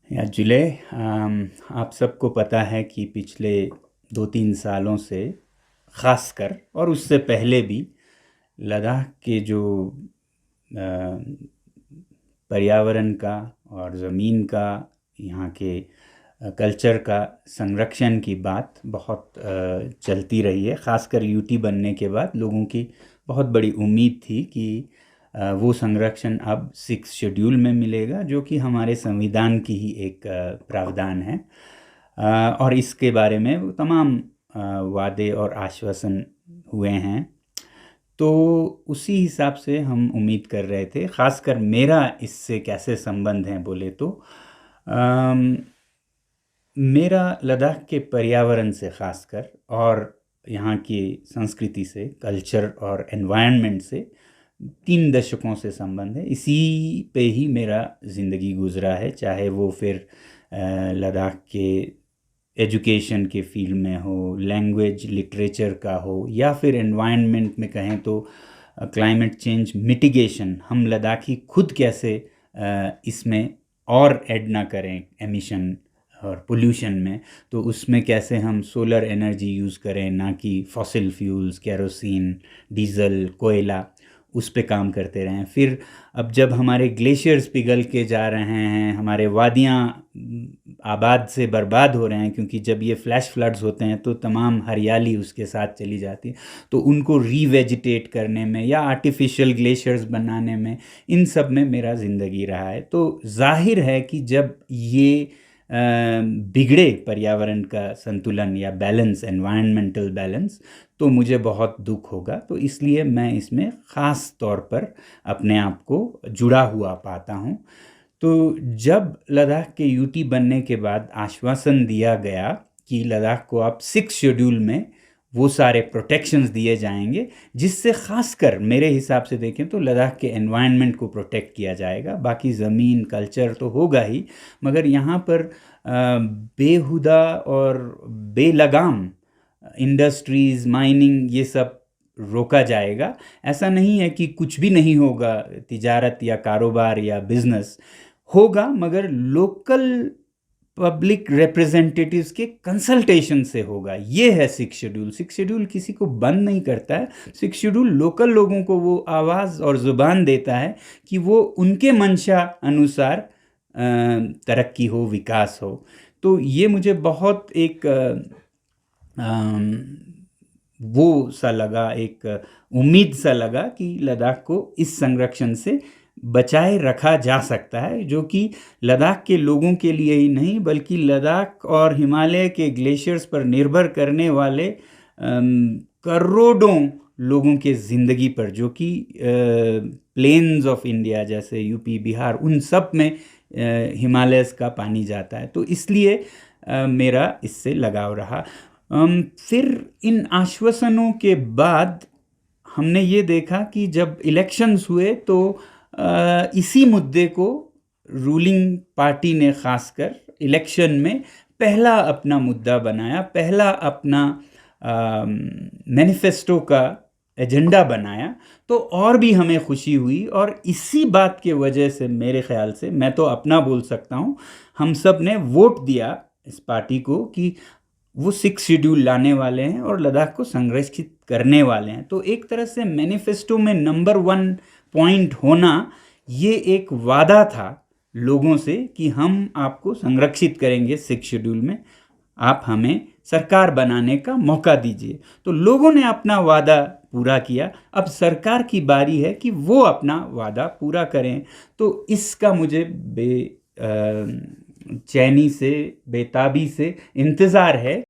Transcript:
या जुले आप सबको पता है कि पिछले 2-3 सालों से ख़ासकर और उससे पहले भी लद्दाख के जो अ, पर्यावरण का और ज़मीन का यहाँ के कल्चर का संरक्षण की बात बहुत चलती रही है। ख़ासकर यूटी बनने के बाद लोगों की बहुत बड़ी उम्मीद थी कि वो संरक्षण अब 6 शेड्यूल में मिलेगा, जो कि हमारे संविधान की ही एक प्रावधान है। और इसके बारे में वो तमाम वादे और आश्वासन हुए हैं। तो उसी हिसाब से हम उम्मीद कर रहे थे। ख़ासकर मेरा इससे कैसे संबंध है बोले तो अम, मेरा लद्दाख के पर्यावरण से ख़ासकर और यहाँ की संस्कृति से, कल्चर और एनवायरनमेंट से 3 दशकों से संबंध है। इसी पे ही मेरा ज़िंदगी गुज़रा है, चाहे वो फिर लद्दाख के एजुकेशन के फील्ड में हो, लैंग्वेज लिटरेचर का हो, या फिर एनवायरनमेंट में कहें तो क्लाइमेट चेंज मिटिगेशन, हम लद्दाखी खुद कैसे इसमें और ऐड ना करें एमिशन और पोल्यूशन में, तो उसमें कैसे हम सोलर एनर्जी यूज़ करें ना कि फॉसिल फ्यूल्स, केरोसिन, डीज़ल, कोयला, उस पे काम करते रहें। फिर अब जब हमारे ग्लेशियर्स पिघल के जा रहे हैं, हमारे वादियाँ आबाद से बर्बाद हो रहे हैं, क्योंकि जब ये फ्लैश फ्लड्स होते हैं तो तमाम हरियाली उसके साथ चली जाती है, तो उनको रीवेजिटेट करने में या आर्टिफिशियल ग्लेशियर्स बनाने में, इन सब में मेरा ज़िंदगी रहा है। तो जाहिर है कि जब ये बिगड़े पर्यावरण का संतुलन या बैलेंस, एनवायरनमेंटल बैलेंस, तो मुझे बहुत दुख होगा। तो इसलिए मैं इसमें ख़ास तौर पर अपने आप को जुड़ा हुआ पाता हूँ। तो जब लद्दाख के यूटी बनने के बाद आश्वासन दिया गया कि लद्दाख को अब 6 शेड्यूल में वो सारे प्रोटेक्शंस दिए जाएंगे, जिससे ख़ासकर मेरे हिसाब से देखें तो लद्दाख के एनवायरनमेंट को प्रोटेक्ट किया जाएगा। बाकी ज़मीन, कल्चर तो होगा ही, मगर यहाँ पर बेहुदा और बेलगाम इंडस्ट्रीज़, माइनिंग, ये सब रोका जाएगा। ऐसा नहीं है कि कुछ भी नहीं होगा, तिजारत या कारोबार या बिजनेस होगा, मगर लोकल पब्लिक रिप्रेजेंटेटिव्स के कंसल्टेशन से होगा। ये है 6 शेड्यूल। 6 शेड्यूल किसी को बंद नहीं करता है। 6 शेड्यूल लोकल लोगों को वो आवाज़ और ज़ुबान देता है कि वो उनके मंशा अनुसार तरक्की हो, विकास हो। तो ये मुझे बहुत एक वो सा लगा, एक उम्मीद सा लगा कि लद्दाख को इस संरक्षण से बचाए रखा जा सकता है, जो कि लद्दाख के लोगों के लिए ही नहीं बल्कि लद्दाख और हिमालय के ग्लेशियर्स पर निर्भर करने वाले करोड़ों लोगों के ज़िंदगी पर, जो कि प्लेन्स ऑफ इंडिया जैसे यूपी, बिहार, उन सब में हिमालयस का पानी जाता है। तो इसलिए मेरा इससे लगाव रहा। फिर इन आश्वासनों के बाद हमने ये देखा कि जब इलेक्शंस हुए तो इसी मुद्दे को रूलिंग पार्टी ने खासकर इलेक्शन में पहला अपना मुद्दा बनाया, पहला अपना मैनिफेस्टो का एजेंडा बनाया। तो और भी हमें खुशी हुई, और इसी बात के वजह से मेरे ख्याल से, मैं तो अपना बोल सकता हूँ, हम सब ने वोट दिया इस पार्टी को कि वो 6 शेड्यूल लाने वाले हैं और लद्दाख को संरक्षित करने वाले हैं। तो एक तरह से मैनिफेस्टो में नंबर 1 पॉइंट होना ये एक वादा था लोगों से कि हम आपको संरक्षित करेंगे 6 शेड्यूल में, आप हमें सरकार बनाने का मौका दीजिए। तो लोगों ने अपना वादा पूरा किया। अब सरकार की बारी है कि वो अपना वादा पूरा करें। तो इसका मुझे चैनी से, बेताबी से इंतज़ार है